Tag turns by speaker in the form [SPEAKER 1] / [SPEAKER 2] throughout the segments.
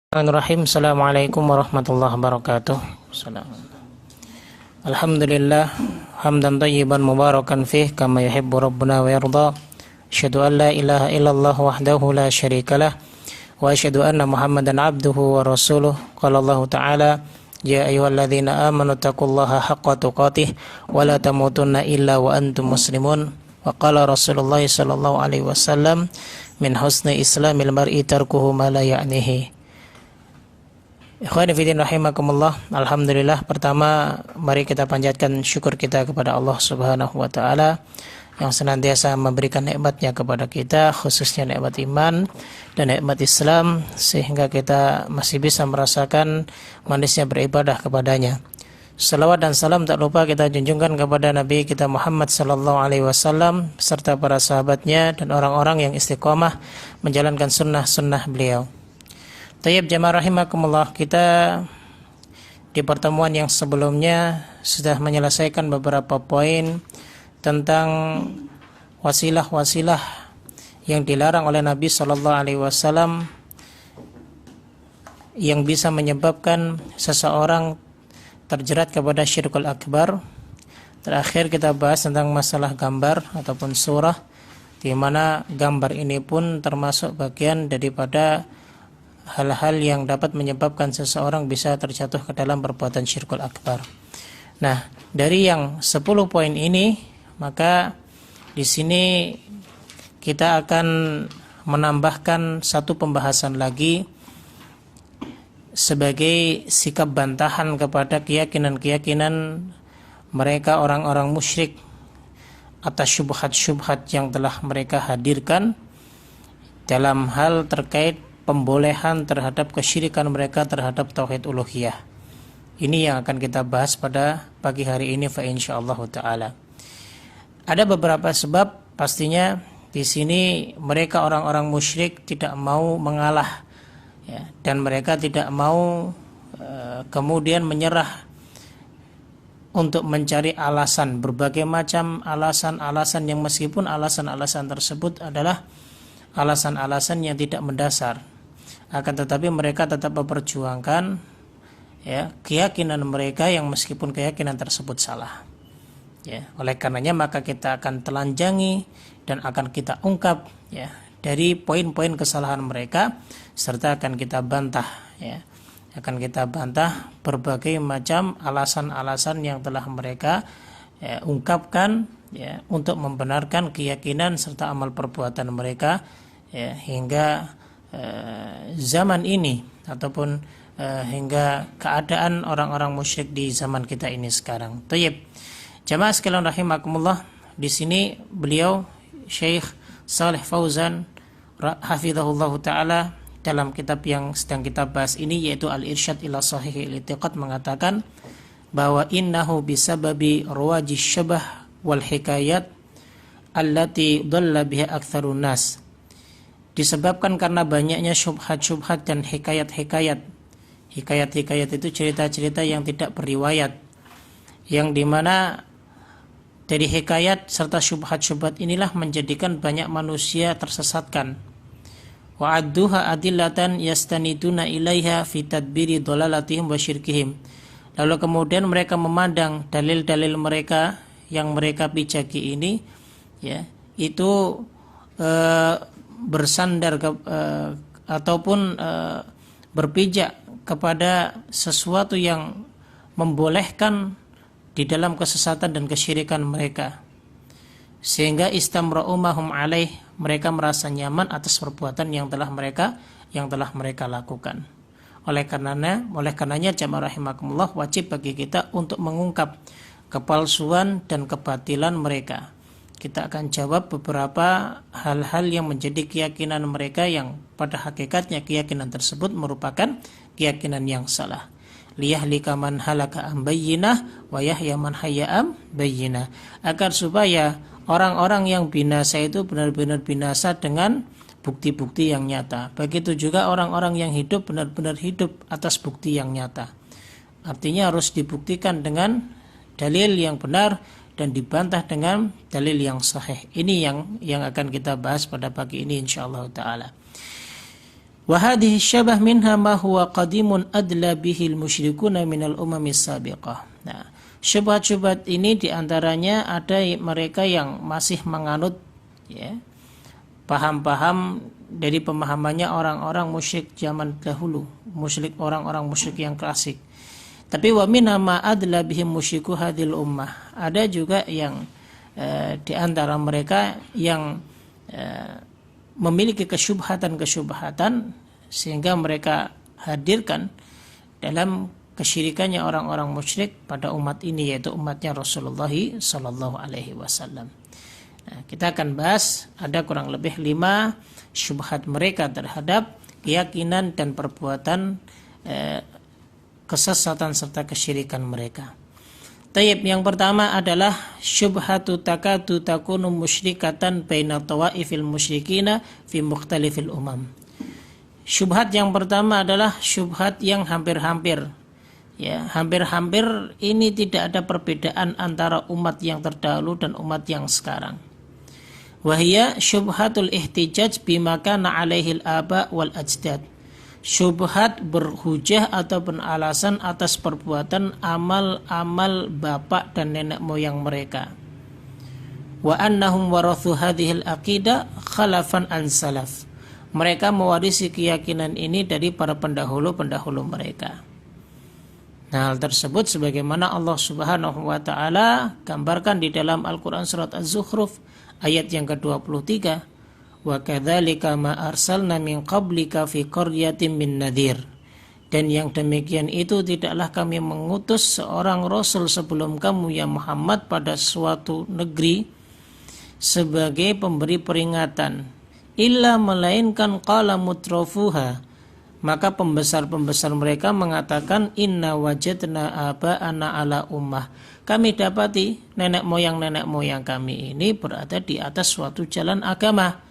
[SPEAKER 1] Bismillahirrahmanirrahim. Assalamualaikum warahmatullahi wabarakatuh. Alhamdulillah hamdan tayyiban mubarakan fih kama yuhibbu rabbuna wa yarda. Asyhadu an la ilaha illallah wahdahu la syarikalah wa asyhadu anna Muhammadan abduhu wa rasuluh. Qala Allah Ta'ala, ya ayyuhalladzina amanu taqullaha haqqa tuqatih wa la tamutunna illa wa antum muslimun. Wa qala Rasulullah sallallahu alaihi wasallam, min husni islamil mar'i tarkuhu ma la ya'nihi. Ikhwani fillah rahimakumullah. Alhamdulillah, pertama mari kita panjatkan syukur kita kepada Allah Subhanahu wa taala yang senantiasa memberikan nikmatnya kepada kita, khususnya nikmat iman dan nikmat Islam, sehingga kita masih bisa merasakan manisnya beribadah kepadanya. Salawat dan salam tak lupa kita junjungkan kepada Nabi kita Muhammad sallallahu alaihi wasallam serta para sahabatnya dan orang-orang yang istiqomah menjalankan sunnah-sunnah beliau. Tayyib jamaah rahimakumullah, kita di pertemuan yang sebelumnya sudah menyelesaikan beberapa poin tentang wasilah-wasilah yang dilarang oleh Nabi sallallahu alaihi wasallam yang bisa menyebabkan seseorang terjerat kepada syirkul akbar. Terakhir kita bahas tentang masalah gambar ataupun surah, di mana gambar ini pun termasuk bagian daripada hal-hal yang dapat menyebabkan seseorang bisa terjatuh ke dalam perbuatan syirkul akbar. Nah, dari yang 10 poin ini, maka di sini kita akan menambahkan satu pembahasan lagi sebagai sikap bantahan kepada keyakinan-keyakinan mereka orang-orang musyrik atas syubhat-syubhat yang telah mereka hadirkan dalam hal terkait pembolehan terhadap kesyirikan mereka terhadap tauhid uluhiyah. Ini yang akan kita bahas pada pagi hari ini fa insyaallah taala. Ada beberapa sebab pastinya di sini mereka orang-orang musyrik tidak mau mengalah, ya, dan mereka tidak mau kemudian menyerah untuk mencari alasan, berbagai macam alasan-alasan yang meskipun alasan-alasan tersebut adalah alasan-alasan yang tidak mendasar. Akan tetapi mereka tetap memperjuangkan, ya, keyakinan mereka yang meskipun keyakinan tersebut salah, ya. Oleh karenanya maka kita akan telanjangi dan akan kita ungkap, ya, dari poin-poin kesalahan mereka serta akan kita bantah, ya. Akan kita bantah berbagai macam alasan-alasan yang telah mereka, ya, ungkapkan, ya, untuk membenarkan keyakinan serta amal perbuatan mereka, ya, hingga zaman ini ataupun hingga keadaan orang-orang musyrik di zaman kita ini sekarang. Tayyib. Jamaah sekalian rahimakumullah, di sini beliau Syekh Shalih Fauzan hafizahullah taala dalam kitab yang sedang kita bahas ini, yaitu Al-Irsyad ila Shahihil I'tiqad, mengatakan bahwa innahu bisababi ruwaji syabah wal hikayat allati dhalla biha aktsarun nas. Disebabkan karena banyaknya syubhat-syubhat dan hikayat-hikayat. Hikayat-hikayat itu cerita-cerita yang tidak beriwayat, yang dimana dari hikayat serta syubhat-syubhat inilah menjadikan banyak manusia tersesatkan. Wa adduha adillatan yastaniduna ilaiha fi tadbiri dhalalatihim wa syirkihim. Lalu kemudian mereka memandang dalil-dalil mereka yang mereka pijaki ini, ya, itu bersandar ataupun berpijak kepada sesuatu yang membolehkan di dalam kesesatan dan kesyirikan mereka, sehingga istamra'umahum alaih, mereka merasa nyaman atas perbuatan yang telah mereka lakukan. Oleh karenanya jamaah rahimakumullah, wajib bagi kita untuk mengungkap kepalsuan dan kebatilan mereka. Kita akan jawab beberapa hal-hal yang menjadi keyakinan mereka yang pada hakikatnya keyakinan tersebut merupakan keyakinan yang salah. Liyahlika man halaka am bayyinah wa yahya man hayya am bayyinah. Agar supaya orang-orang yang binasa itu benar-benar binasa dengan bukti-bukti yang nyata. Begitu juga orang-orang yang hidup benar-benar hidup atas bukti yang nyata. Artinya harus dibuktikan dengan dalil yang benar dan dibantah dengan dalil yang sahih. Ini yang akan kita bahas pada pagi ini insyaallah taala. Wa hadhihi syabah minha ma huwa qadimun adla bihil musyrikuna minal umamis sabiqah. Nah, syubhat-syubhat ini diantaranya ada mereka yang masih menganut ya, paham-paham dari pemahamannya orang-orang musyrik zaman dahulu, orang-orang musyrik yang klasik. Tapi wa minha ma adla bihim musyriku hadhil ummah. Ada juga yang di antara mereka yang memiliki kesyubhatan sehingga mereka hadirkan dalam kesyirikannya orang-orang musyrik pada umat ini, yaitu umatnya Rasulullah sallallahu alaihi wasallam. Nah, kita akan bahas ada kurang lebih 5 syubhat mereka terhadap keyakinan dan perbuatan kesesatan serta kesyirikan mereka. Tayyib, yang pertama adalah syubhatu takadu takunu musyrikatan baina tawaifil musyrikina fi mukhtalifil umam. Syubhat yang pertama adalah syubhat yang hampir-hampir. Ya, hampir-hampir ini tidak ada perbedaan antara umat yang terdahulu dan umat yang sekarang. Wahia syubhatul ihtijaj bima kana alaihi al-aba wal ajdad. Syubhat berhujah atau beralasan atas perbuatan amal-amal bapak dan nenek moyang mereka. Wa annahum warathu hadhil aqidah khalafan an salaf. Mereka mewarisi keyakinan ini dari para pendahulu-pendahulu mereka. Nah, hal tersebut sebagaimana Allah Subhanahu wa taala gambarkan di dalam Al-Qur'an surat Az-Zukhruf ayat yang ke-23. Wa kadzalika ma arsalna min qablika fi qaryatin min nadhir. Dan yang demikian itu tidaklah kami mengutus seorang rasul sebelum kamu ya Muhammad pada suatu negeri sebagai pemberi peringatan, illa melainkan qala mutrafuha, maka pembesar-pembesar mereka mengatakan inna wajadna aba'ana ala ummah, kami dapati nenek moyang kami ini berada di atas suatu jalan agama,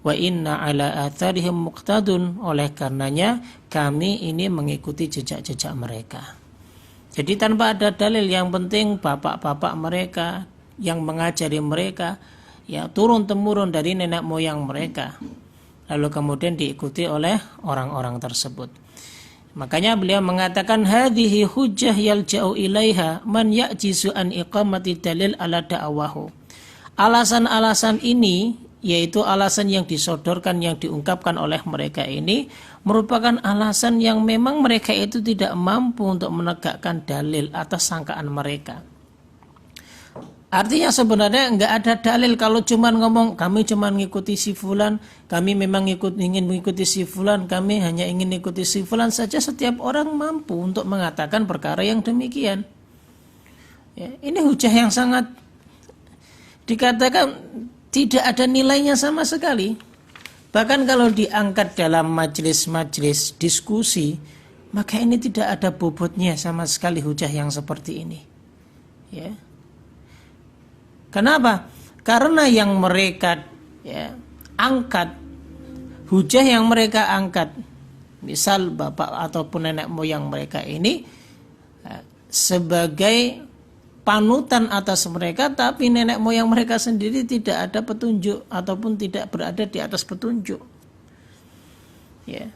[SPEAKER 1] wa inna ala atharihim muqtadun, oleh karenanya kami ini mengikuti jejak-jejak mereka. Jadi tanpa ada dalil, yang penting bapak-bapak mereka yang mengajari mereka ya turun temurun dari nenek moyang mereka, lalu kemudian diikuti oleh orang-orang tersebut. Makanya beliau mengatakan hadhihi hujjah yalja'u ilaiha man ya'jizu an iqamati dalil ala da'awahu. Alasan-alasan ini, yaitu alasan yang disodorkan, yang diungkapkan oleh mereka ini, merupakan alasan yang memang mereka itu tidak mampu untuk menegakkan dalil atas sangkaan mereka. Artinya sebenarnya enggak ada dalil. Kalau cuman ngomong kami cuman ngikuti si fulan, kami memang ingin mengikuti si fulan, kami hanya ingin mengikuti si fulan saja, setiap orang mampu untuk mengatakan perkara yang demikian. Ya, ini hujah yang sangat dikatakan tidak ada nilainya sama sekali. Bahkan kalau diangkat dalam majelis-majelis diskusi, maka ini tidak ada bobotnya sama sekali hujah yang seperti ini. Ya. Kenapa? Karena yang mereka angkat, hujah yang mereka angkat, misal bapak ataupun nenek moyang mereka ini sebagai panutan atas mereka, tapi nenek moyang mereka sendiri tidak ada petunjuk ataupun tidak berada di atas petunjuk. Ya.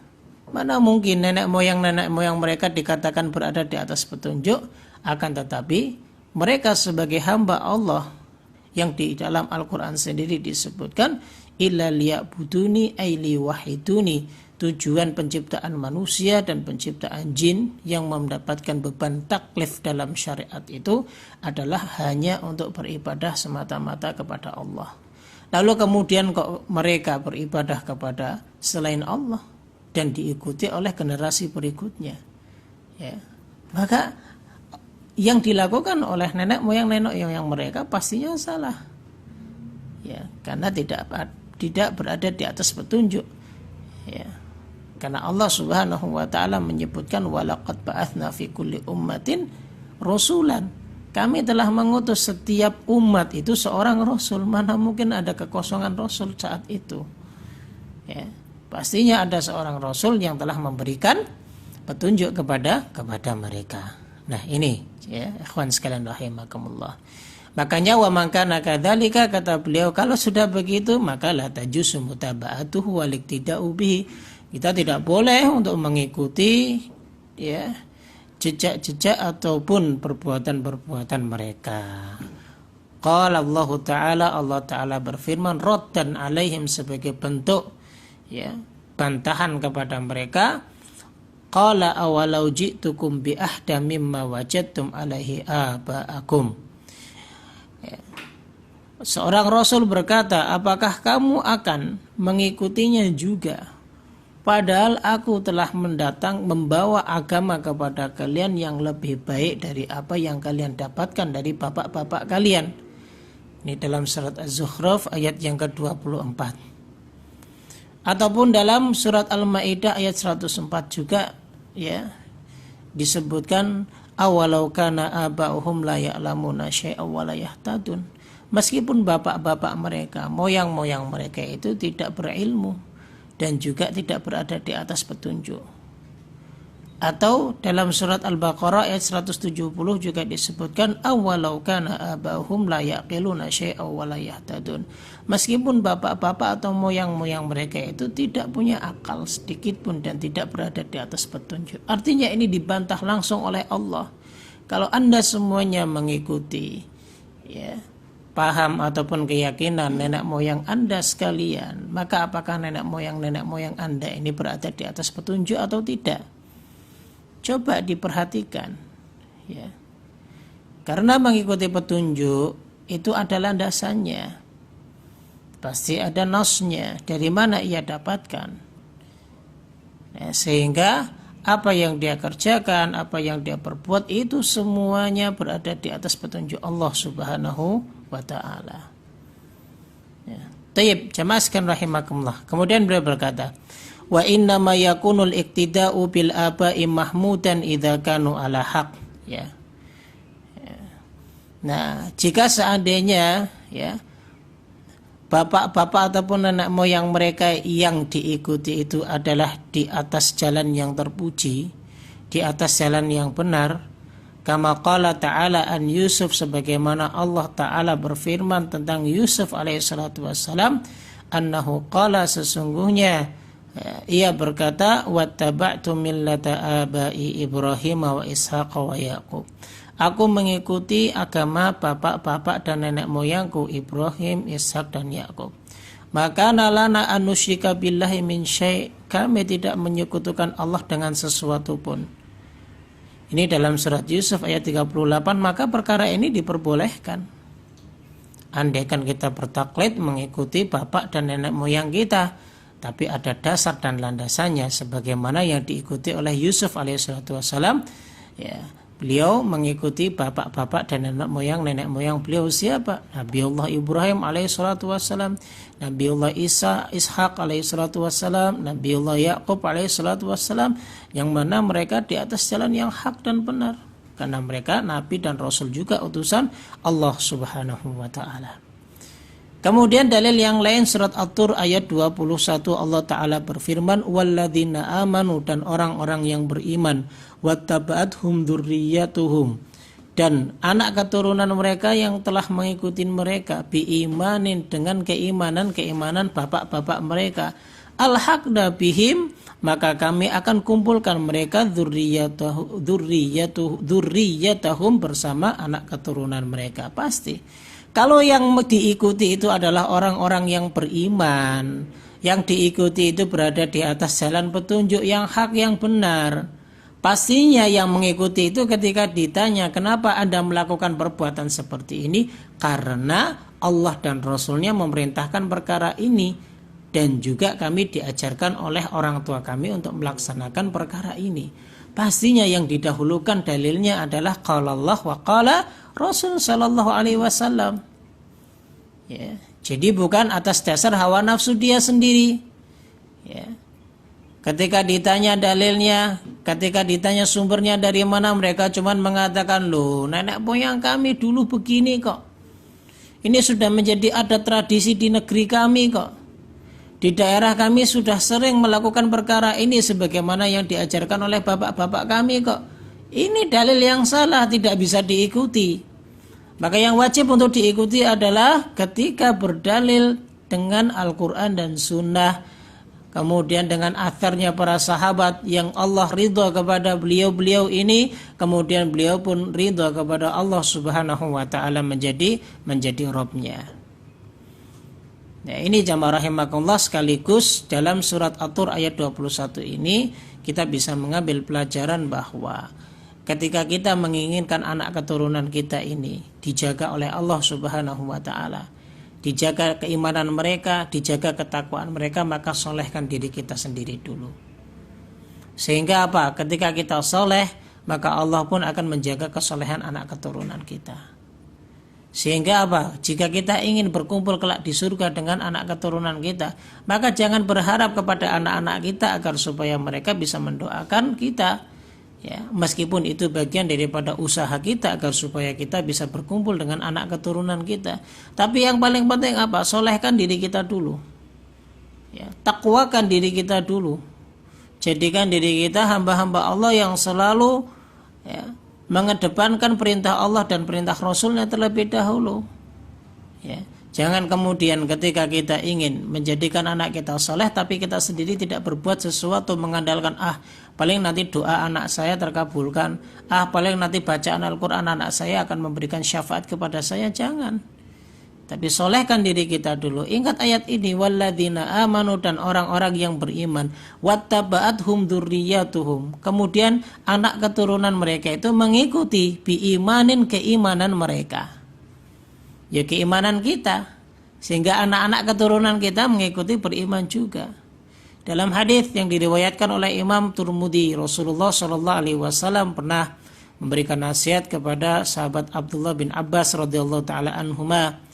[SPEAKER 1] Mana mungkin nenek moyang mereka dikatakan berada di atas petunjuk, akan tetapi mereka sebagai hamba Allah yang di dalam Al-Quran sendiri disebutkan illa liya'buduni ay liwahiduni, tujuan penciptaan manusia dan penciptaan jin yang mendapatkan beban taklif dalam syariat itu adalah hanya untuk beribadah semata-mata kepada Allah. Lalu kemudian kok mereka beribadah kepada selain Allah dan diikuti oleh generasi berikutnya, ya, maka yang dilakukan oleh nenek moyang mereka pastinya salah, ya, karena tidak berada di atas petunjuk, ya. Karena Allah Subhanahu wa taala menyebutkan walaqad ba'atsna fi kulli ummatin rasulan, kami telah mengutus setiap umat itu seorang rasul. Mana mungkin ada kekosongan rasul saat itu, ya. Pastinya ada seorang rasul yang telah memberikan petunjuk kepada mereka. Nah ini, ya, ikhwan sekalian rahimakumullah. Makanya wa man kana kadzalika, kata beliau, kalau sudah begitu maka la tajuzu mutaba'atuhu wal iktida'u bihi, Kita tidak boleh untuk mengikuti ya jejak-jejak ataupun perbuatan-perbuatan mereka. Qala Allah Ta'ala berfirman raddan alaihim, sebagai bentuk ya bantahan kepada mereka. Qala awalau ji'tukum bi ahda mimma wajadtum alaihi aba'akum. Ya. Seorang Rasul berkata, apakah kamu akan mengikutinya juga? Padahal aku telah membawa agama kepada kalian yang lebih baik dari apa yang kalian dapatkan dari bapak-bapak kalian. Ini dalam surat Az-Zukhruf ayat yang ke-24. Ataupun dalam surat Al-Maidah ayat 104 juga ya disebutkan awalau kana aba'uhum la ya'lamuna syai'aw wa la yahtadun. Meskipun bapak-bapak mereka, moyang-moyang mereka itu tidak berilmu dan juga tidak berada di atas petunjuk. Atau dalam surat Al-Baqarah ayat 170 juga disebutkan awalau kana abahum la yaqiluna syai'aw wa la yahtadun. Meskipun bapak-bapak atau moyang-moyang mereka itu tidak punya akal sedikit pun dan tidak berada di atas petunjuk. Artinya ini dibantah langsung oleh Allah. Kalau Anda semuanya mengikuti ya paham ataupun keyakinan nenek moyang Anda sekalian, maka apakah nenek moyang Anda ini berada di atas petunjuk atau tidak? Coba diperhatikan ya. Karena mengikuti petunjuk itu ada landasannya. Pasti ada nasnya, dari mana ia dapatkan. Nah, sehingga apa yang dia kerjakan, apa yang dia perbuat itu semuanya berada di atas petunjuk Allah Subhanahu wa ta'ala. Ya. Tayyib, jamaah sekalian rahimakumullah. Kemudian beliau berkata, wa inna ma yakunul iktida'u bil aba'i mahmudan idza kanu ala haq. Ya. Ya. Nah, jika seandainya ya bapak-bapak ataupun nenek moyang mereka yang diikuti itu adalah di atas jalan yang terpuji, di atas jalan yang benar, kama qala ta'ala an Yusuf, sebagaimana Allah Ta'ala berfirman tentang Yusuf alaihissalatu wassalam, annahu qala, sesungguhnya ia berkata, wattaba'tu millata abai Ibrahim wa Ishaq wa Yaqub. Aku mengikuti agama bapak-bapak dan nenek moyangku Ibrahim, Ishak dan Yakub. Maka nalana anusyrika billahi min syai', kami tidak menyekutukan Allah dengan sesuatu pun. Ini dalam surat Yusuf ayat 38. Maka perkara ini diperbolehkan. Andaikan kita bertaklid mengikuti bapak dan nenek moyang kita, tapi ada dasar dan landasannya sebagaimana yang diikuti oleh Yusuf alaihissalatu wassalam. Ya, beliau mengikuti bapak-bapak dan nenek moyang beliau siapa? Nabiullah Ibrahim alaihissalatu wassalam, Nabiullah Ishaq alaihissalatu wassalam, Nabiullah Yaqub alaihissalatu wassalam, yang mana mereka di atas jalan yang hak dan benar. Karena mereka nabi dan rasul juga utusan Allah Subhanahu wa ta'ala. Kemudian dalil yang lain surat At-Tur ayat 21, Allah Ta'ala berfirman, walladzina amanu, dan orang-orang yang beriman, wattaba'athum dzurriyyatuhum, dan anak keturunan mereka yang telah mengikuti mereka, biimanin, dengan keimanan bapak-bapak mereka, alhaqna bihim, maka kami akan kumpulkan mereka dzurriyyatahum bersama anak keturunan mereka. Pasti kalau yang diikuti itu adalah orang-orang yang beriman, yang diikuti itu berada di atas jalan petunjuk yang hak, yang benar, pastinya yang mengikuti itu ketika ditanya kenapa Anda melakukan perbuatan seperti ini, karena Allah dan Rasulnya memerintahkan perkara ini, dan juga kami diajarkan oleh orang tua kami untuk melaksanakan perkara ini. Pastinya yang didahulukan dalilnya adalah qala Allah wa qala Rasul sallallahu alaihi wasallam. Ya, jadi bukan atas dasar hawa nafsu dia sendiri. Ya. Ketika ditanya dalilnya, ketika ditanya sumbernya dari mana, mereka cuma mengatakan, loh, nenek moyang kami dulu begini kok. Ini sudah menjadi adat tradisi di negeri kami kok. Di daerah kami sudah sering melakukan perkara ini sebagaimana yang diajarkan oleh bapak-bapak kami kok. Ini dalil yang salah, tidak bisa diikuti. Maka yang wajib untuk diikuti adalah ketika berdalil dengan Al-Quran dan Sunnah kemudian dengan atharnya para sahabat yang Allah ridha kepada beliau-beliau ini, kemudian beliau pun ridha kepada Allah Subhanahu wa taala menjadi Rabbnya. Nah, ini jamaah rahimakumullah, sekaligus dalam surat At-Tur ayat 21 ini kita bisa mengambil pelajaran bahwa ketika kita menginginkan anak keturunan kita ini dijaga oleh Allah Subhanahu wa taala, dijaga keimanan mereka, dijaga ketakwaan mereka, maka solehkan diri kita sendiri dulu. Sehingga apa? Ketika kita soleh, maka Allah pun akan menjaga kesolehan anak keturunan kita. Sehingga apa? Jika kita ingin berkumpul kelak di surga dengan anak keturunan kita, maka jangan berharap kepada anak-anak kita agar supaya mereka bisa mendoakan kita. Ya, meskipun itu bagian daripada usaha kita agar supaya kita bisa berkumpul dengan anak keturunan kita. Tapi yang paling penting apa? Solehkan diri kita dulu. Ya, takwakan diri kita dulu. Jadikan diri kita hamba-hamba Allah yang selalu mengedepankan perintah Allah dan perintah Rasulnya terlebih dahulu. Ya, jangan kemudian ketika kita ingin menjadikan anak kita soleh, tapi kita sendiri tidak berbuat sesuatu, mengandalkan paling nanti doa anak saya terkabulkan, paling nanti bacaan Al-Quran anak saya akan memberikan syafaat kepada saya. Jangan. Tapi solehkan diri kita dulu. Ingat ayat ini, walladzina amanu, dan orang-orang yang beriman, wattaba'athum dzurriyyatuhum, kemudian anak keturunan mereka itu mengikuti biimanin, keimanan mereka. Ya, keimanan kita, sehingga anak-anak keturunan kita mengikuti beriman juga. Dalam hadis yang diriwayatkan oleh Imam Tirmidzi, Rasulullah SAW pernah memberikan nasihat kepada sahabat Abdullah bin Abbas radhiyallahu taala anhuma.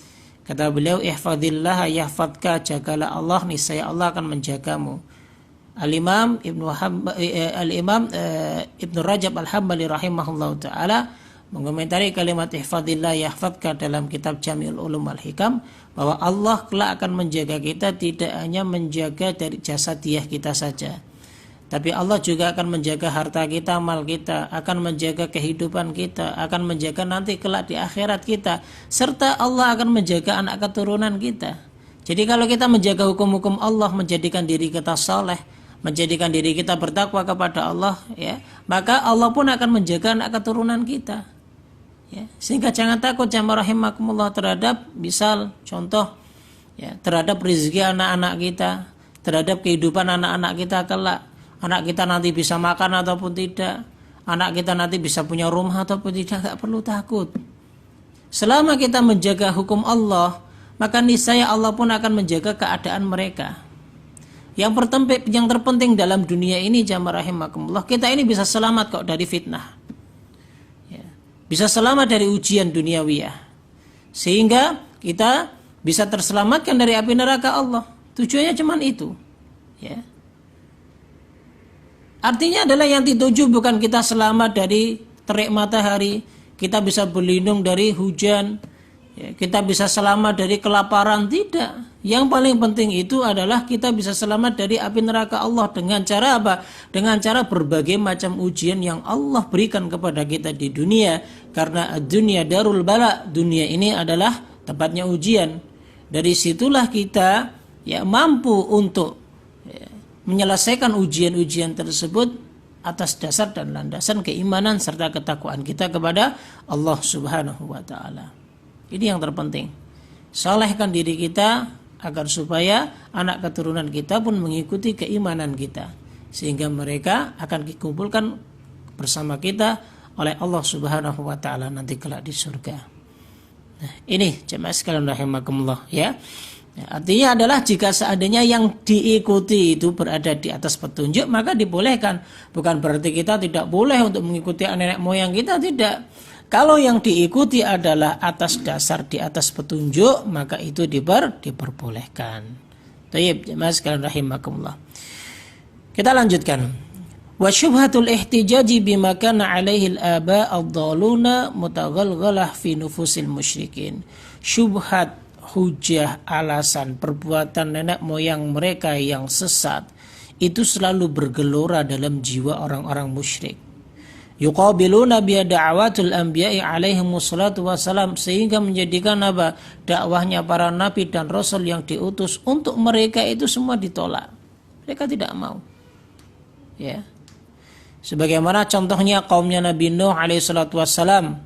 [SPEAKER 1] Kata beliau, ihfadillah yahfadka, jagalah Allah, niscaya Allah akan menjagamu. Al-Imam Ibnu Rajab Al-Hambali rahimahullahu taala mengomentari kalimat ihfadillah yahfadka dalam kitab Jami'ul Ulum wal Hikam, bahwa Allah kelak akan menjaga kita, tidak hanya menjaga dari jasadiah kita saja, tapi Allah juga akan menjaga harta kita, mal kita, akan menjaga kehidupan kita, akan menjaga nanti kelak di akhirat kita, serta Allah akan menjaga anak keturunan kita. Jadi kalau kita menjaga hukum-hukum Allah, menjadikan diri kita saleh, menjadikan diri kita bertakwa kepada Allah, ya, maka Allah pun akan menjaga anak keturunan kita. Ya, sehingga jangan takut jamaah rahimakumullah terhadap misal contoh, ya, terhadap rezeki anak-anak kita, terhadap kehidupan anak-anak kita kelak. Anak kita nanti bisa makan ataupun tidak, anak kita nanti bisa punya rumah ataupun tidak, gak perlu takut. Selama kita menjaga hukum Allah, maka niscaya Allah pun akan menjaga keadaan mereka. Yang terpenting dalam dunia ini jamaah rahimakumullah, kita ini bisa selamat kok dari fitnah, ya, bisa selamat dari ujian duniawiyah, sehingga kita bisa terselamatkan dari api neraka Allah. Tujuannya cuma itu, ya. Artinya adalah yang dituju bukan kita selamat dari terik matahari, kita bisa berlindung dari hujan, ya, kita bisa selamat dari kelaparan, tidak. Yang paling penting itu adalah kita bisa selamat dari api neraka Allah. Dengan cara apa? Dengan cara berbagai macam ujian yang Allah berikan kepada kita di dunia. Karena dunia darul bala, dunia ini adalah tempatnya ujian. Dari situlah kita mampu untuk menyelesaikan ujian-ujian tersebut atas dasar dan landasan keimanan serta ketakwaan kita kepada Allah Subhanahu wa taala. Ini yang terpenting. Salehkan diri kita agar supaya anak keturunan kita pun mengikuti keimanan kita, sehingga mereka akan dikumpulkan bersama kita oleh Allah Subhanahu wa taala nanti kelak di surga. Nah, ini jemaah sekalian rahimakumullah, ya. Artinya adalah jika seandainya yang diikuti itu berada di atas petunjuk, maka dibolehkan. Bukan berarti kita tidak boleh untuk mengikuti nenek moyang kita, tidak. Kalau yang diikuti adalah atas dasar di atas petunjuk, maka itu diperbolehkan. Tayyib, jemaah sekalian rahimakumullah. Kita lanjutkan. Wa syubhatul ihtijaji bima kana alaihi al-aba ad-dhaluna mutaghalghalah fi nufusil musyrikin. Syubhat, hujah, alasan perbuatan nenek moyang mereka yang sesat itu selalu bergelora dalam jiwa orang-orang musyrik. Yuqabiluna bi da'watul anbiya'i alaihi wassalatu wassalam, sehingga menjadikan dakwahnya para nabi dan rasul yang diutus untuk mereka itu semua ditolak. Mereka tidak mau. Ya. Sebagaimana contohnya kaumnya Nabi Nuh alaihi salatu wassalam.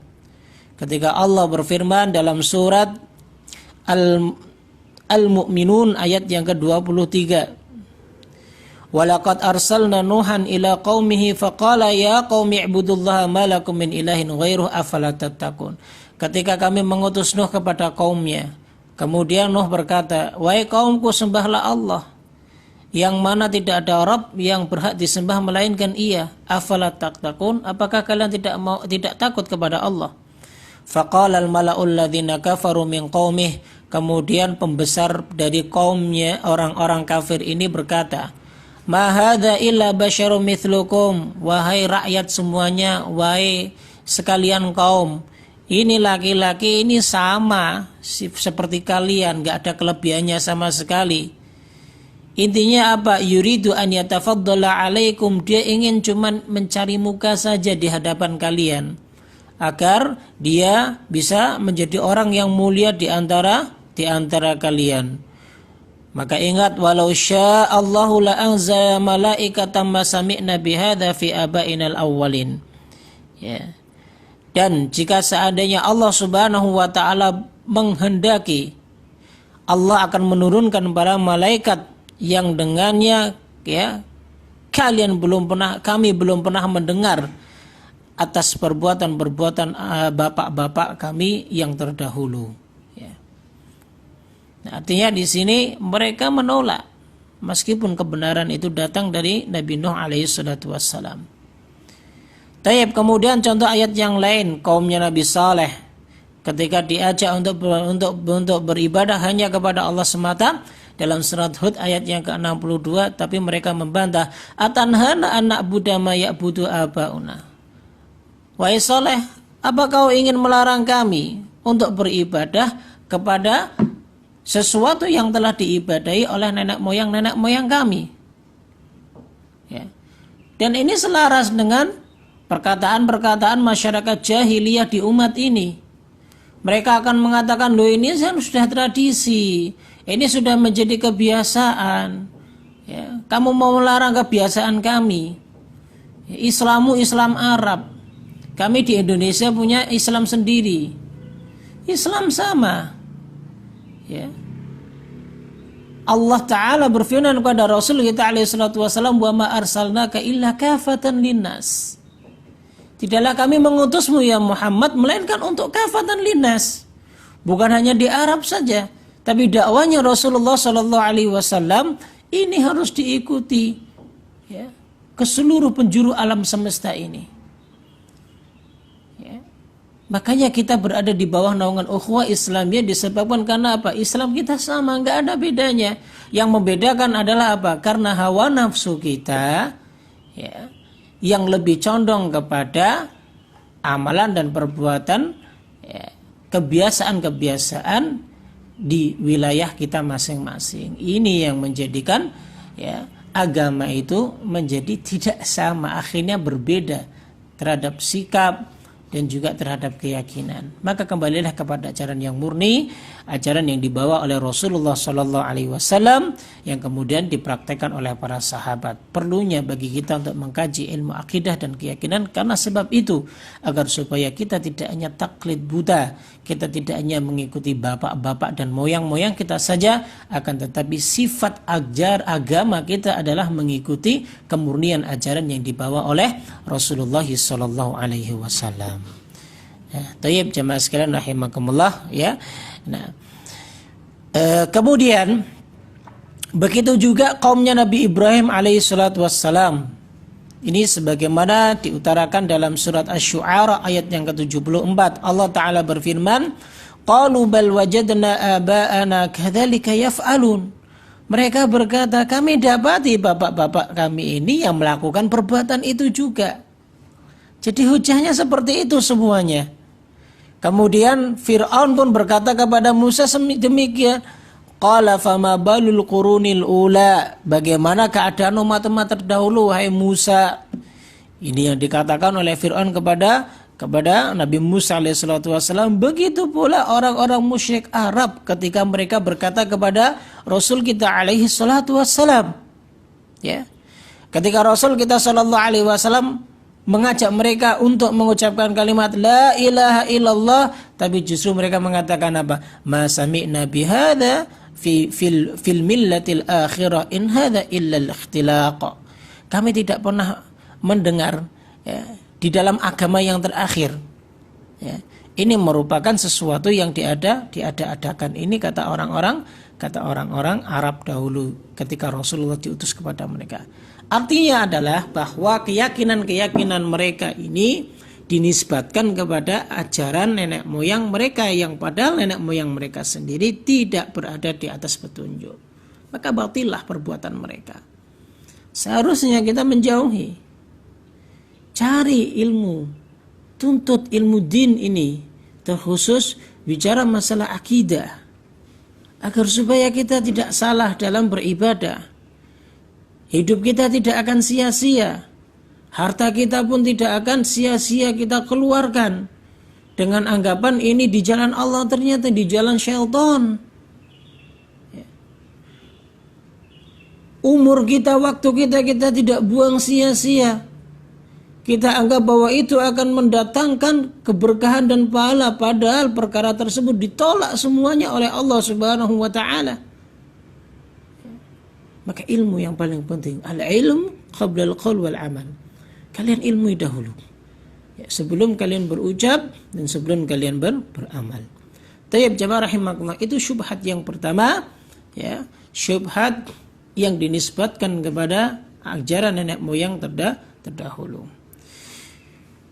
[SPEAKER 1] Ketika Allah berfirman dalam surat Al-Mu'minun ayat yang ke-23. Walaqad arsalna Nuhan ila qaumihi faqala ya qaumi ibudullaha ma lakum min ilahin ghairuh afala tattaqun. Ketika kami mengutus Nuh kepada kaumnya, kemudian Nuh berkata, wahai kaumku, sembahlah Allah, yang mana tidak ada Rabb yang berhak disembah melainkan Ia. Afala tattaqun, apakah kalian tidak takut kepada Allah? Faqala al-mala'ul ladzina kafaru min qaumih, kemudian pembesar dari kaumnya orang-orang kafir ini berkata, ma hadza illa basyarum mithlukum, wahai rakyat semuanya, wahai sekalian kaum, ini laki-laki ini sama seperti kalian, gak ada kelebihannya sama sekali. Intinya apa? Yuridu an yatafaddala alaikum, dia ingin cuman mencari muka saja di hadapan kalian, agar dia bisa menjadi orang yang mulia di antara kalian. Maka ingat, walau syaa Allahu la anzala malaikatan ma sami'na bihadza fi abainal awwalin. Ya. Dan jika seandainya Allah Subhanahu wa taala menghendaki, Allah akan menurunkan para malaikat yang dengannya kami belum pernah mendengar atas perbuatan-perbuatan bapak-bapak kami yang terdahulu. Nah, artinya di sini mereka menolak meskipun kebenaran itu datang dari Nabi Nuh alaihi salatu wassalam. Taib, kemudian contoh ayat yang lain, kaumnya Nabi Saleh ketika diajak untuk beribadah hanya kepada Allah semata dalam surat Hud ayat yang ke-62, tapi mereka membantah, atanhana anak budama ya'budu abauna. Wahai Saleh, apa kau ingin melarang kami untuk beribadah kepada sesuatu yang telah diibadahi oleh nenek moyang kami? Ya. Dan ini selaras dengan perkataan-perkataan masyarakat jahiliyah di umat ini. Mereka akan mengatakan, loh ini sudah tradisi, ini sudah menjadi kebiasaan. Ya. Kamu mau melarang kebiasaan kami. Islamu Islam Arab. Kami di Indonesia punya Islam sendiri. Islam sama. Ya. Allah Ta'ala berfirman kepada Rasul kita alaihi salatu wassalam, wa ma arsalnaka illa kafatan linnas. Tidaklah kami mengutusmu ya Muhammad melainkan untuk kafatan linnas. Bukan hanya di Arab saja, tapi dakwanya Rasulullah sallallahu alaihi wasallam ini harus diikuti ya, ke seluruh penjuru alam semesta ini. Makanya kita berada di bawah naungan ukhuwah Islamiyah disebabkan karena apa? Islam kita sama, nggak ada bedanya. Yang membedakan adalah apa? Karena hawa nafsu kita ya, yang lebih condong kepada amalan dan perbuatan ya, kebiasaan-kebiasaan di wilayah kita masing-masing. Ini yang menjadikan ya, agama itu menjadi tidak sama, akhirnya berbeda terhadap sikap dan juga terhadap keyakinan. Maka kembalilah kepada ajaran yang murni, ajaran yang dibawa oleh Rasulullah Sallallahu Alaihi Wasallam yang kemudian dipraktekkan oleh para sahabat. Perlunya bagi kita untuk mengkaji ilmu akidah dan keyakinan karena sebab itu, agar supaya kita tidak hanya taklid buta, kita tidak hanya mengikuti bapak-bapak dan moyang-moyang kita saja, akan tetapi sifat agama kita adalah mengikuti kemurnian ajaran yang dibawa oleh Rasulullah Sallallahu Alaihi Wasallam. Ya, tayyib jamaah sekalian rahimakumullah ya. Nah, kemudian begitu juga kaumnya Nabi Ibrahim alaihi salatu wassalam. Ini sebagaimana diutarakan dalam surat Asy-Syu'ara ayat yang ke-74. Allah Ta'ala berfirman, qalu bal wajadna aba'ana kadzalika yaf'alun. Mereka berkata, kami dapati bapak-bapak kami ini yang melakukan perbuatan itu juga. Jadi hujahnya seperti itu semuanya. Kemudian Fir'aun pun berkata kepada Musa demikian, qala fama balul qurunil ula, bagaimana keadaan umat-umat terdahulu wahai Musa. Ini yang dikatakan oleh Fir'aun kepada Nabi Musa alaihissalatu wassalam. Begitu pula orang-orang musyrik Arab ketika mereka berkata kepada Rasul kita alaihissalatu wassalam. Ya. Ketika Rasul kita sallallahu alaihi wasallam mengajak mereka untuk mengucapkan kalimat la ilaha illallah, tapi justru mereka mengatakan apa? Ma sami'na bihadza fil millatil akhirah in hadza illa al-ikhtilaq. Kami tidak pernah mendengar, ya, di dalam agama yang terakhir. Ya. Ini merupakan sesuatu yang diada-adakan. Ini kata orang-orang Arab dahulu ketika Rasulullah diutus kepada mereka. Artinya adalah bahwa keyakinan-keyakinan mereka ini dinisbatkan kepada ajaran nenek moyang mereka, yang padahal nenek moyang mereka sendiri tidak berada di atas petunjuk. Maka batillah perbuatan mereka. Seharusnya kita menjauhi, cari ilmu, tuntut ilmu din ini, terkhusus bicara masalah akidah, agar supaya kita tidak salah dalam beribadah. Hidup kita tidak akan sia-sia, harta kita pun tidak akan sia-sia kita keluarkan dengan anggapan ini di jalan Allah, ternyata di jalan syaitan. Umur kita, waktu kita tidak buang sia-sia. Kita anggap bahwa itu akan mendatangkan keberkahan dan pahala, padahal perkara tersebut ditolak semuanya oleh Allah Subhanahu wa taala. Maka ilmu yang paling penting, al-ilm qabla al-qaul wal amal. Kalian ilmui dahulu, ya, sebelum kalian berucap dan sebelum kalian beramal. Tayyib jamaah rahimakumullah, itu syubhat yang pertama, ya, syubhat yang dinisbatkan kepada ajaran nenek moyang terdahulu.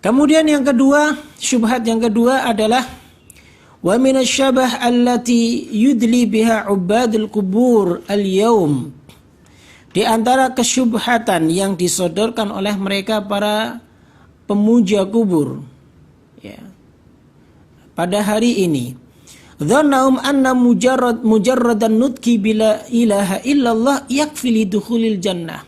[SPEAKER 1] Kemudian yang kedua, syubhat yang kedua adalah wa minasyabah allati yudli biha ubadul qubur al-yawm. Di antara kesyubhatan yang disodorkan oleh mereka para pemuja kubur, ya, pada hari ini, dhannahum anna mujarradan nutki bila ilaha illallah yakfi lidukhulil jannah.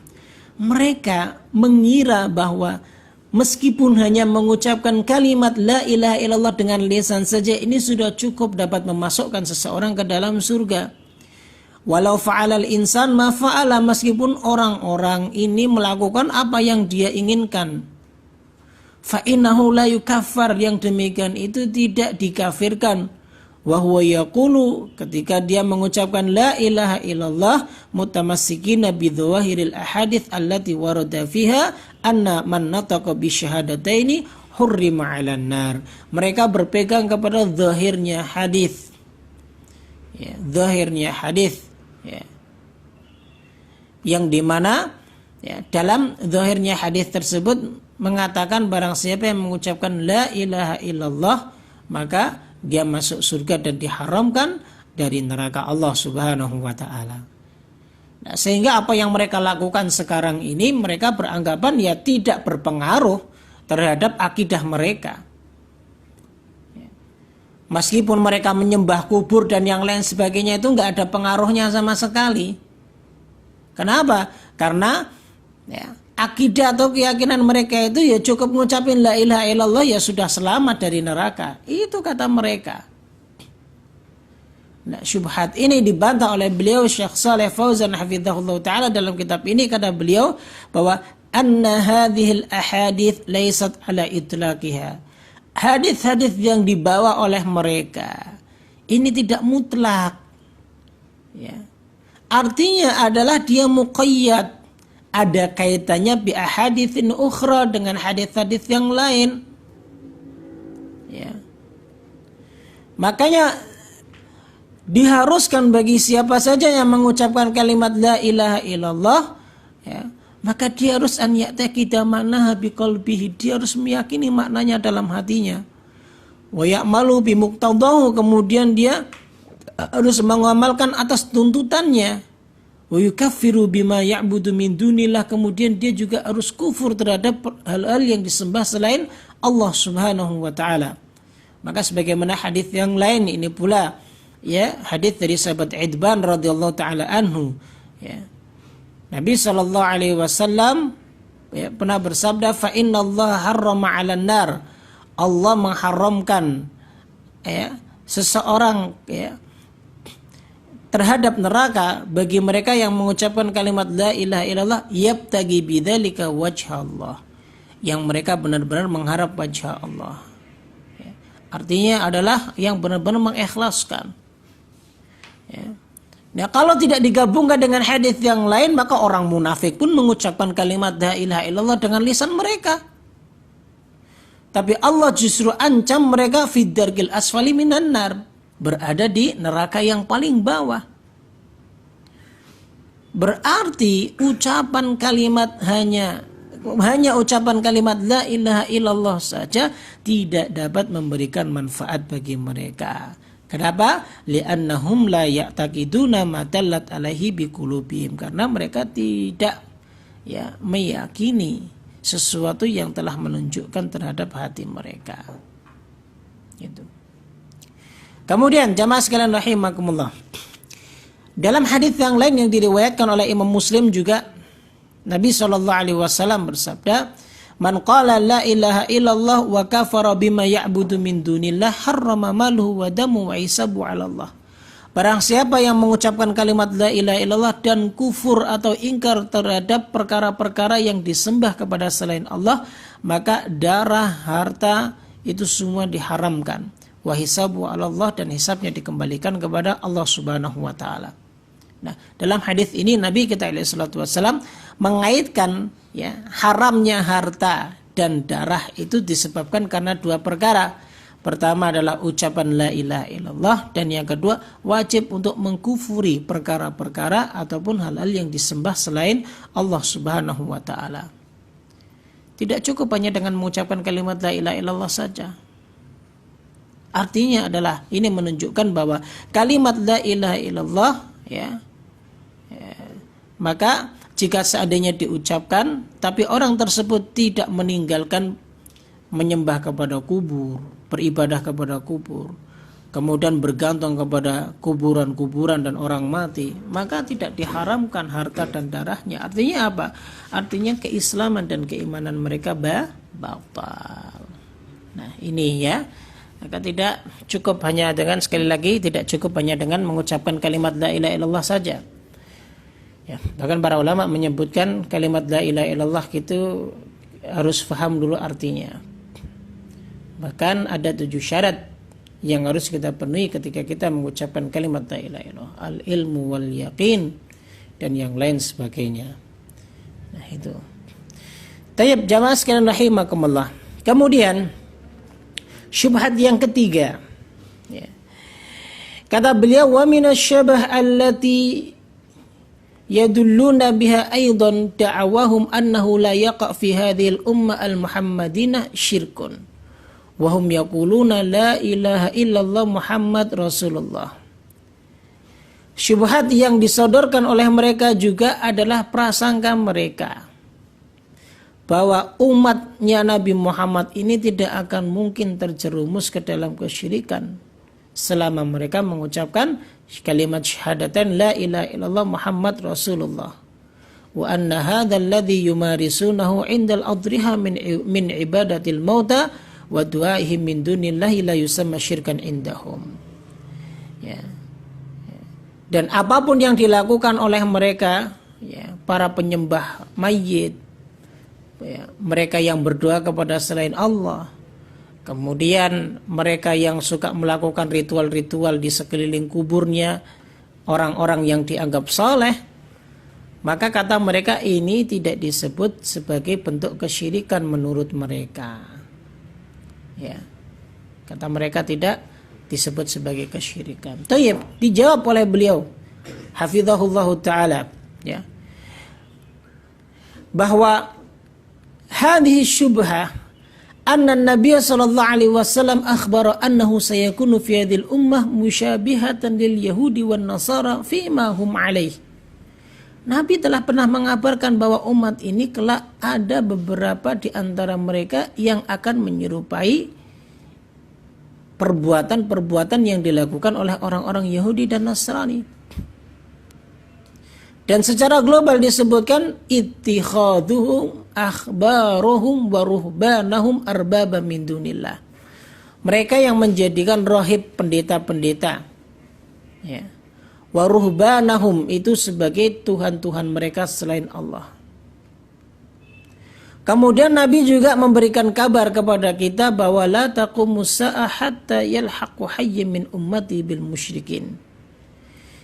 [SPEAKER 1] Mereka mengira bahwa meskipun hanya mengucapkan kalimat la ilaha illallah dengan lisan saja, ini sudah cukup dapat memasukkan seseorang ke dalam surga. Walau fa'alal insan ma fa'ala, meskipun orang-orang ini melakukan apa yang dia inginkan. Fa innahu la yukaffar, yang demikian itu tidak dikafirkan. Wa huwa yaqulu, ketika dia mengucapkan la ilaha illallah mutamassikina bi dhawahiril ahadits allati warada fiha anna man nataqa bi syahadataini hurrima 'alan nar. Mereka berpegang kepada zahirnya hadis. Ya, zahirnya hadis, ya, yang dimana, ya, dalam zahirnya hadis tersebut mengatakan barang siapa yang mengucapkan la ilaha illallah maka dia masuk surga dan diharamkan dari neraka Allah Subhanahu wa taala. Nah, sehingga apa yang mereka lakukan sekarang ini mereka beranggapan ya tidak berpengaruh terhadap akidah mereka. Meskipun mereka menyembah kubur dan yang lain sebagainya, itu nggak ada pengaruhnya sama sekali. Kenapa? Karena, ya, akidah atau keyakinan mereka itu ya cukup ngucapin la ilaha illallah ya sudah selamat dari neraka. Itu kata mereka. Nah, syubhat ini dibantah oleh beliau Syekh Shalih Fauzan hafizahullah taala dalam kitab ini. Kata beliau bahwa anna hadhil ahadits laysat ala itlaqiha. Hadis-hadis yang dibawa oleh mereka ini tidak mutlak, ya. Artinya adalah dia muqayyad, ada kaitannya bi ahaditsin ukhra, dengan hadis-hadis yang lain, ya. Makanya diharuskan bagi siapa saja yang mengucapkan kalimat la ilaha illallah, ya, maka dia harus an ya'taqida ma'naha biqalbihi, dia harus meyakini maknanya dalam hatinya. Wa ya'malu bi muqtadahu, kemudian dia harus mengamalkan atas tuntutannya. Wa yukaffiru bima ya'budu min dunillah, kemudian dia juga harus kufur terhadap hal-hal yang disembah selain Allah Subhanahu wa taala. Maka sebagaimana hadis yang lain ini pula, ya, hadis dari sahabat Idban radhiyallahu taala anhu, ya, Nabi sallallahu alaihi wasallam, ya, pernah bersabda, fa innallaha harrama 'alan nar, Allah mengharamkan, ya, seseorang, ya, terhadap neraka bagi mereka yang mengucapkan kalimat la ilaha illallah yabtagi bidzalika wajhallah, yang mereka benar-benar mengharap wajah Allah. Ya. Artinya adalah yang benar-benar mengikhlaskan. Ya. Nah, kalau tidak digabungkan dengan hadis yang lain, maka orang munafik pun mengucapkan kalimat la ilaha illallah dengan lisan mereka. Tapi Allah justru ancam mereka fid darkil asfali minan nar, berada di neraka yang paling bawah. Berarti ucapan kalimat hanya ucapan kalimat la ilaha illallah saja tidak dapat memberikan manfaat bagi mereka. Kenapa? Li'annahum la ya'taqiduna ma dallat alaihi biqulubihim, karena mereka tidak meyakini sesuatu yang telah menunjukkan terhadap hati mereka. Gitu. Kemudian jamaah sekalian rahimakumullah, dalam hadis yang lain yang diriwayatkan oleh Imam Muslim juga, Nabi SAW bersabda, "Man qala la ilaha illallah wa kafara bima ya'budu min dunillah harrama maluhu wa damu wa hisabu 'ala Allah." Barang siapa yang mengucapkan kalimat la ilaha illallah dan kufur atau ingkar terhadap perkara-perkara yang disembah kepada selain Allah, maka darah, harta itu semua diharamkan. Wa hisabu 'ala Allah, dan hisabnya dikembalikan kepada Allah Subhanahu wa taala. Nah, dalam hadis ini Nabi kita alaihi salatu wasallam mengaitkan haramnya harta dan darah itu disebabkan karena dua perkara. Pertama adalah ucapan la ilaha illallah, dan yang kedua wajib untuk mengkufuri perkara-perkara ataupun hal-hal yang disembah selain Allah Subhanahu wa taala. Tidak cukup hanya dengan mengucapkan kalimat la ilaha illallah saja. Artinya adalah ini menunjukkan bahwa kalimat la ilaha illallah maka jika seandainya diucapkan tapi orang tersebut tidak meninggalkan menyembah kepada kubur, beribadah kepada kubur, kemudian bergantung kepada kuburan-kuburan dan orang mati, maka tidak diharamkan harta dan darahnya. Artinya apa? Artinya keislaman dan keimanan mereka batal. Nah, ini maka tidak cukup hanya dengan, sekali lagi, tidak cukup hanya dengan mengucapkan kalimat la ilaha illallah saja. Bahkan para ulama menyebutkan kalimat la ilaha illallah itu harus faham dulu artinya. Bahkan ada 7 syarat yang harus kita penuhi ketika kita mengucapkan kalimat la ilaha illallah. Al-ilmu wal yaqin dan yang lain sebagainya. Nah, itu. Tayyib jamaah sekalian rahimakumullah. Kemudian syubhat yang ketiga. Kata beliau, wa minasyabah allati yadulluna biha aidan da'awahum annahu la yaqa' fi hadhil umma al-muhammadinah syirkun wa hum yaquluna la ilaha illallah Muhammad Rasulullah. Syubhat yang disodorkan oleh mereka juga adalah prasangka mereka bahwa umatnya Nabi Muhammad ini tidak akan mungkin terjerumus ke dalam kesyirikan selama mereka mengucapkan kalimat syahadatan la ilaha illallah Muhammad Rasulullah, wa anna hadzal ladzi yumarisunahu indal adriha min ibadatil mauta wa du'aihim min dunillahi la yusamma syirkan indahum. Dan apapun yang dilakukan oleh mereka, para penyembah mayit, mereka yang berdoa kepada selain Allah, kemudian mereka yang suka melakukan ritual-ritual di sekeliling kuburnya orang-orang yang dianggap saleh, maka kata mereka ini tidak disebut sebagai bentuk kesyirikan menurut mereka. Kata mereka tidak disebut sebagai kesyirikan. Tayyib, dijawab oleh beliau hafizahullahu taala bahwa hadhihi syubhah anna Nabi sallallahu alaihi wasallam akhbara annahu sayakunu fi hadhil ummah musyabihatan lil yahudi wan nasara fima hum alaih. Nabi telah pernah mengabarkan bahwa umat ini kelak ada beberapa di antara mereka yang akan menyerupai perbuatan-perbuatan yang dilakukan oleh orang-orang Yahudi dan Nasrani. Dan secara global disebutkan ittikhaduhum akhbaruhum wa ruhbanahum arbaba min dunillah. Mereka yang menjadikan rohib pendeta-pendeta wa ruhbanahum, itu sebagai tuhan-tuhan mereka selain Allah. Kemudian Nabi juga memberikan kabar kepada kita bahwa la taqumus sa'a hatta yalhaqu hayyun min ummati bil musyrikin.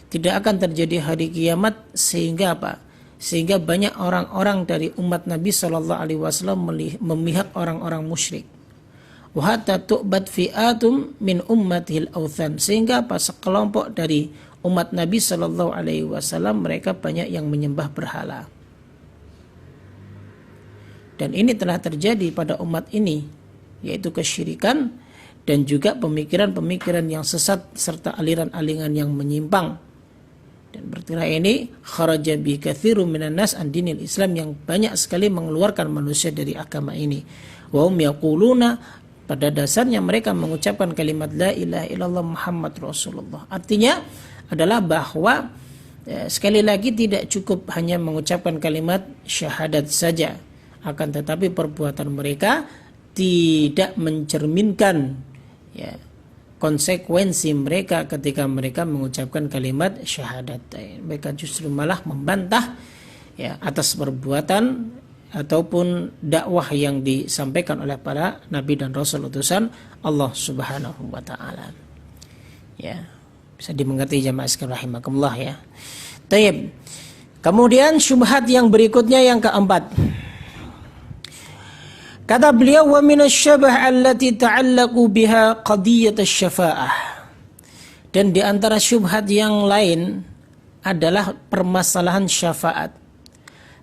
[SPEAKER 1] Tidak akan terjadi hari kiamat sehingga apa? Sehingga banyak orang-orang dari umat Nabi sallallahu alaihi wasallam memihak orang-orang musyrik. Wa hatta tu'bad fi'atum min ummatil authan, sehingga apa? Sekelompok dari umat Nabi sallallahu alaihi wasallam mereka banyak yang menyembah berhala. Dan ini telah terjadi pada umat ini, yaitu kesyirikan dan juga pemikiran-pemikiran yang sesat serta aliran-aliran yang menyimpang. Dan bertilah ini kharaja bi katsirun minan nas an dinil Islam, yang banyak sekali mengeluarkan manusia dari agama ini. Wa hum yaquluna, pada dasarnya mereka mengucapkan kalimat la ilaha illallah Muhammad Rasulullah. Artinya adalah bahwa sekali lagi tidak cukup hanya mengucapkan kalimat syahadat saja, akan tetapi perbuatan mereka tidak mencerminkan konsekuensi mereka ketika mereka mengucapkan kalimat syahadat. Mereka justru malah membantah atas perbuatan ataupun dakwah yang disampaikan oleh para nabi dan rasul utusan Allah Subhanahu wa taala. Bisa dimengerti jamaah sekalian rahimakumullah ya. Taib. Kemudian syubhat yang berikutnya yang keempat. Kata beliau, wa minasyabah allati ta'allaqu biha qadiyat asy-syafa'ah. Dan di antara syubhat yang lain adalah permasalahan syafaat.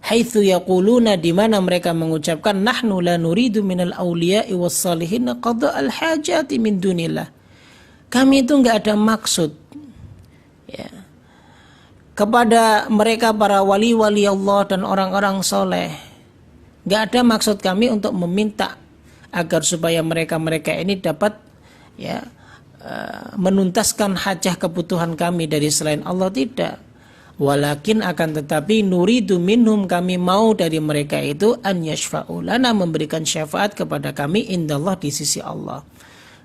[SPEAKER 1] Haitsu yaquluna, di mana mereka mengucapkan nahnu la nuridu minal auliya'i was salihin qada al hajati min dunillah. Kami itu enggak ada maksud kepada mereka para wali-wali Allah dan orang-orang soleh. Gak ada maksud kami untuk meminta agar supaya mereka ini dapat menuntaskan hajah kebutuhan kami dari selain Allah, tidak. Walakin akan tetapi nuridu minhum, kami mau dari mereka itu an yashfa'u lana, memberikan syafaat kepada kami indallah, di sisi Allah.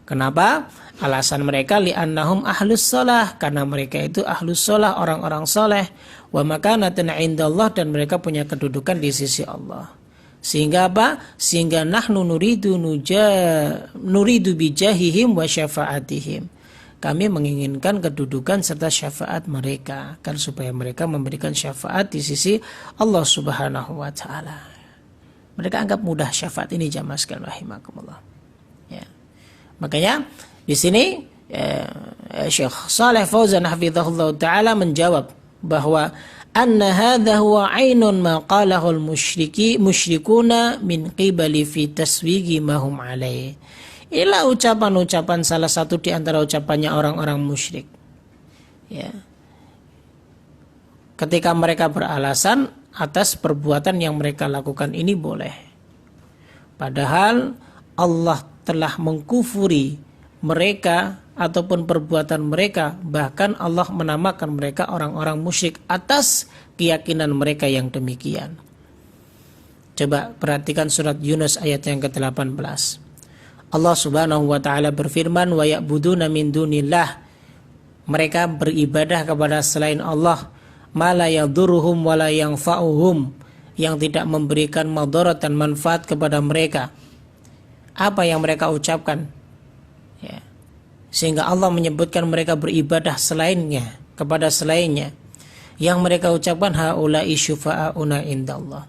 [SPEAKER 1] Kenapa? Alasan mereka li'annahum ahlus shalah, karena mereka itu ahlus shalah, orang-orang soleh, wa makanatan indallah, dan mereka punya kedudukan di sisi Allah. Sehingga apa? Sehingga nahnu nuridu bijahihim wa syafaatihim. Kami menginginkan kedudukan serta syafaat mereka, kan supaya mereka memberikan syafaat di sisi Allah Subhanahu wa taala. Mereka anggap mudah syafaat ini jamaah sekalian rahimakumullah. Makanya di sini Syekh Shalih Fauzan hafizahullah taala menjawab bahwa anna hadha huwa ainun ma qalahu musyrikuna min qibali fi taswigi ma hum alaih. Inilah ucapan-ucapan, salah satu di antara ucapannya orang-orang musyrik. Ketika mereka beralasan atas perbuatan yang mereka lakukan ini boleh. Padahal Allah telah mengkufuri mereka ataupun perbuatan mereka, bahkan Allah menamakan mereka orang-orang musyrik atas keyakinan mereka yang demikian. Coba perhatikan surat Yunus ayat yang ke-18. Allah Subhanahu wa taala berfirman, wa ya'buduna min dunillah, mereka beribadah kepada selain Allah, ma la yadurruhum wa la yanfa'uhum, yang tidak memberikan madarat dan manfaat kepada mereka. Apa yang mereka ucapkan? Sehingga Allah menyebutkan mereka beribadah selainnya, kepada selainnya. Yang mereka ucapkan haula'i syufa'auna indallah.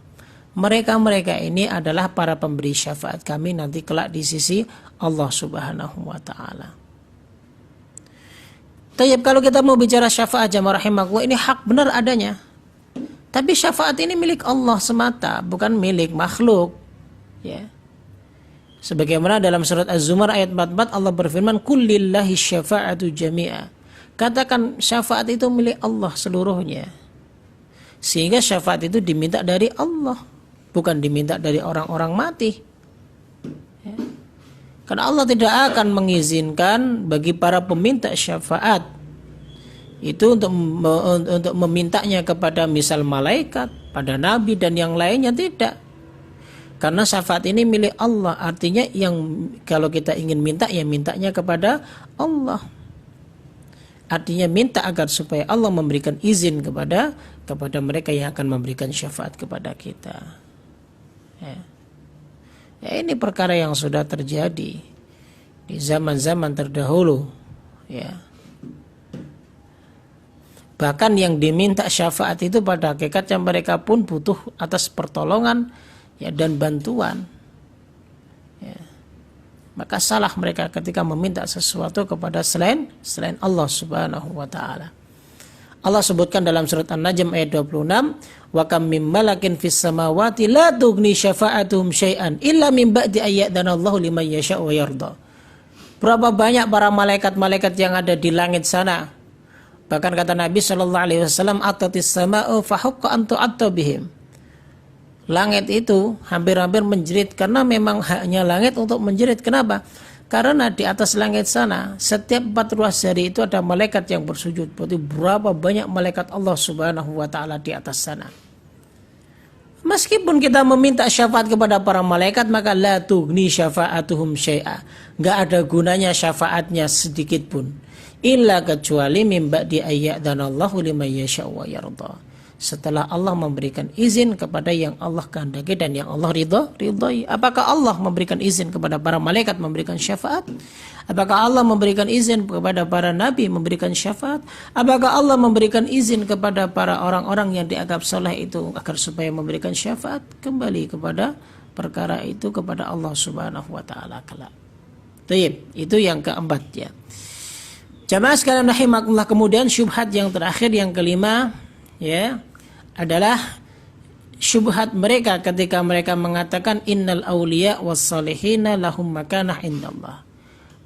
[SPEAKER 1] Mereka ini adalah para pemberi syafaat kami nanti kelak di sisi Allah Subhanahu wa taala. Tayyib, kalau kita mau bicara syafaat jamaah rahimakumullah, ini hak benar adanya. Tapi syafaat ini milik Allah semata, bukan milik makhluk. Sebagaimana dalam surat Az-Zumar ayat 44 Allah berfirman, kullillahi syafa'atu jami'a. Katakan syafaat itu milik Allah seluruhnya. Sehingga syafaat itu diminta dari Allah, bukan diminta dari orang-orang mati. Karena Allah tidak akan mengizinkan bagi para peminta syafaat itu untuk memintanya kepada misal malaikat, pada nabi dan yang lainnya, tidak. Karena syafaat ini milik Allah, artinya yang kalau kita ingin minta, ya mintanya kepada Allah. Artinya minta agar supaya Allah memberikan izin kepada mereka yang akan memberikan syafaat kepada kita. Ya. Ini perkara yang sudah terjadi di zaman-zaman terdahulu. Ya. Bahkan yang diminta syafaat itu pada hakikatnya mereka pun butuh atas pertolongan ya, dan bantuan. Ya. Maka salah mereka ketika meminta sesuatu kepada selain Allah Subhanahu wa taala. Allah sebutkan dalam surat An-Najm ayat 26, wa kam mim malakin fis samawati la tughni syafa'atuhum syai'an illa min ba'di ayyadana Allahu liman yasha'u wa yarda. Berapa banyak para malaikat-malaikat yang ada di langit sana. Bahkan kata Nabi sallallahu alaihi wasallam, atatis sama'u fa haqqa an tu'atta bihim. Langit itu hampir-hampir menjerit karena memang haknya langit untuk menjerit. Kenapa? Karena di atas langit sana setiap 4 ruas hari itu ada malaikat yang bersujud. Berarti berapa banyak malaikat Allah Subhanahu wa taala di atas sana. Meskipun kita meminta syafaat kepada para malaikat, maka la tughni syafa'atuhum syai'a. Enggak ada gunanya syafaatnya sedikit pun. Illa kecuali min ba'di ayyadhanallahu liman yasha'u wa yarda. Setelah Allah memberikan izin kepada yang Allah kehendaki dan yang Allah ridhai. Apakah Allah memberikan izin kepada para malaikat memberikan syafaat? Apakah Allah memberikan izin kepada para nabi memberikan syafaat? Apakah Allah memberikan izin kepada para orang-orang yang dianggap saleh itu agar supaya memberikan syafaat? Kembali kepada perkara itu kepada Allah Subhanahu wa taala kelak. Baik, itu yang keempat ya. Jamaah sekalian rahimakumullah, kemudian syubhat yang terakhir yang kelima ya adalah syubhat mereka ketika mereka mengatakan innal auliya was salihina lahum makanah indallah.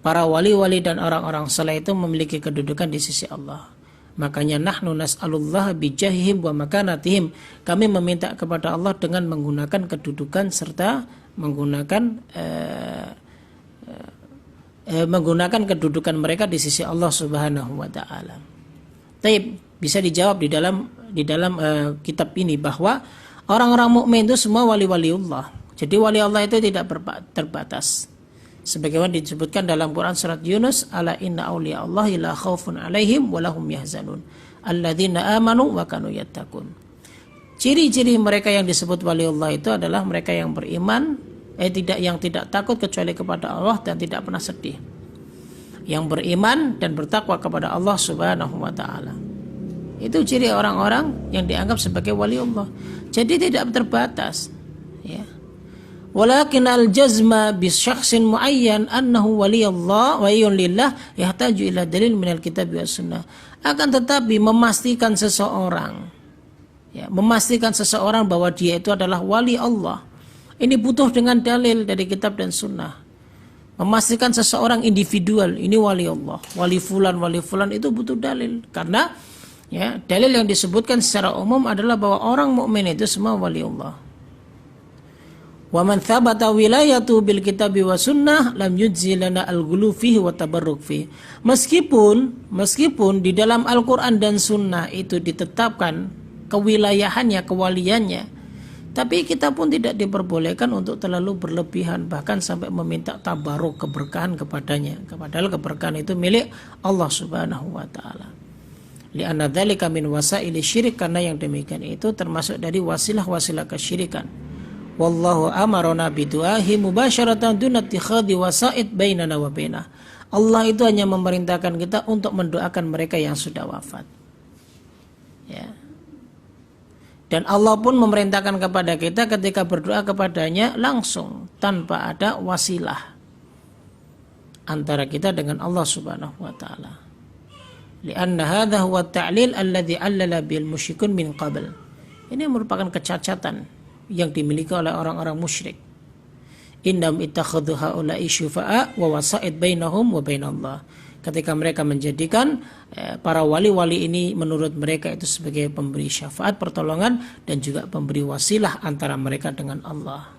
[SPEAKER 1] Para wali-wali dan orang-orang saleh itu memiliki kedudukan di sisi Allah. Makanya nahnu nas'alullah bijahihim wa makanatihim. Kami meminta kepada Allah dengan menggunakan kedudukan serta menggunakan kedudukan mereka di sisi Allah Subhanahu wa taala. Taib, bisa dijawab di dalam kitab ini bahwa orang-orang mukmin itu semua wali-waliullah. Jadi wali Allah itu tidak terbatas. Sebagaimana disebutkan dalam Quran surat Yunus, ala inna awliya Allahi la khaufun alaihim wa lahum yahzanun alladzina amanu wa kanu yattaqun. Ciri-ciri mereka yang disebut waliullah itu adalah mereka yang beriman, yang tidak takut kecuali kepada Allah dan tidak pernah sedih. Yang beriman dan bertakwa kepada Allah Subhanahu wa taala. Itu ciri orang-orang yang dianggap sebagai waliullah. Jadi tidak terbatas, ya. Walakin al-jazma bi syakhsin muayyan annahu waliyullah wa lillah yahtaju ila dalil minal kitab wa sunnah. Akan tetapi memastikan seseorang bahwa dia itu adalah wali Allah, ini butuh dengan dalil dari kitab dan sunnah. Memastikan seseorang individual ini wali Allah, wali fulan itu butuh dalil. Karena ya, dalil yang disebutkan secara umum adalah bahwa orang mukmin itu semua wali Allah. Wa man thabata wilayatu bil kitabi wa sunnah lam yujzi lana al-ghulu fihi wa tabarruk fihi. Meskipun di dalam Al-Qur'an dan sunnah itu ditetapkan kewilayahannya, kewaliannya, tapi kita pun tidak diperbolehkan untuk terlalu berlebihan, bahkan sampai meminta tabaruk, keberkahan kepadanya. Padahal keberkahan itu milik Allah Subhanahu wa taala. Li'anna dzalika min wasaili syirik, karena yang demikian itu termasuk dari wasilah-wasilah kesyirikan. Wallahu amarona bidu'ahi mubasyaratan duna ittikhadhi wasaid bainana wa bainah. Allah itu hanya memerintahkan kita untuk mendoakan mereka yang sudah wafat. Ya. Dan Allah pun memerintahkan kepada kita ketika berdoa kepadanya langsung tanpa ada wasilah antara kita dengan Allah Subhanahu wa taala. Li'anna hadha huwa at-ta'lil alladhi 'allala bil musyrikun min qabl. Ini merupakan kecacatan yang dimiliki oleh orang-orang musyrik. Innam ittakhadhu haula'i syufa'a wa wasa'id bainahum wa bainallah. Ketika mereka menjadikan para wali-wali ini menurut mereka itu sebagai pemberi syafaat, pertolongan, dan juga pemberi wasilah antara mereka dengan Allah.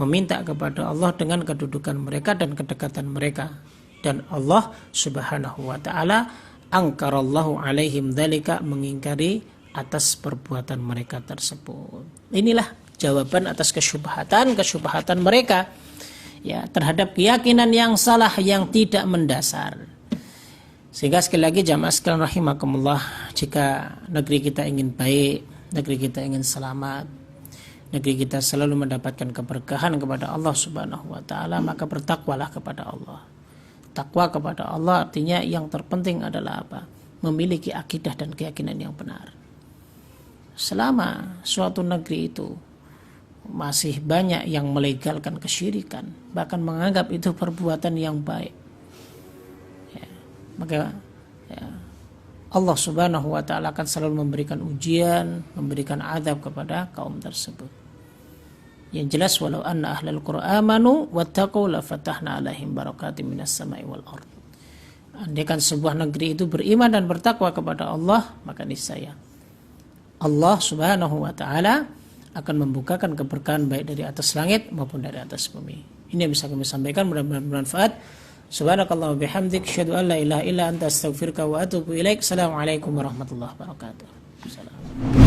[SPEAKER 1] Meminta kepada Allah dengan kedudukan mereka dan kedekatan mereka. Dan Allah Subhanahu wa ta'ala angkarallahu alaihim dzalika, mengingkari atas perbuatan mereka tersebut. Inilah jawaban atas kesyubhatan mereka ya terhadap keyakinan yang salah yang tidak mendasar. Sehingga sekali lagi jamaah sekalian rahimakumullah, jika negeri kita ingin baik, negeri kita ingin selamat, negeri kita selalu mendapatkan keberkahan kepada Allah Subhanahu wa taala, maka bertakwalah kepada Allah. Takwa kepada Allah artinya yang terpenting adalah apa? Memiliki akidah dan keyakinan yang benar. Selama suatu negeri itu masih banyak yang melegalkan kesyirikan, bahkan menganggap itu perbuatan yang baik, maka Allah Subhanahu wa taala akan selalu memberikan ujian, memberikan azab kepada kaum tersebut. Yang jelas, walau anna ahlal qura amanu wattaqu la fatahna alaihim barakatim minas sama'i wal ard. Andaikan sebuah negeri itu beriman dan bertakwa kepada Allah, maka niscaya Allah Subhanahu wa taala akan membukakan keberkahan baik dari atas langit maupun dari atas bumi. Ini yang bisa kami sampaikan, mudah-mudahan bermanfaat. Subhanakallah wa bihamdik, asyhadu an la ilaha illa anta, astaghfiruka wa atubu ilaik. Assalamualaikum warahmatullahi wabarakatuh. Assalamualaikum.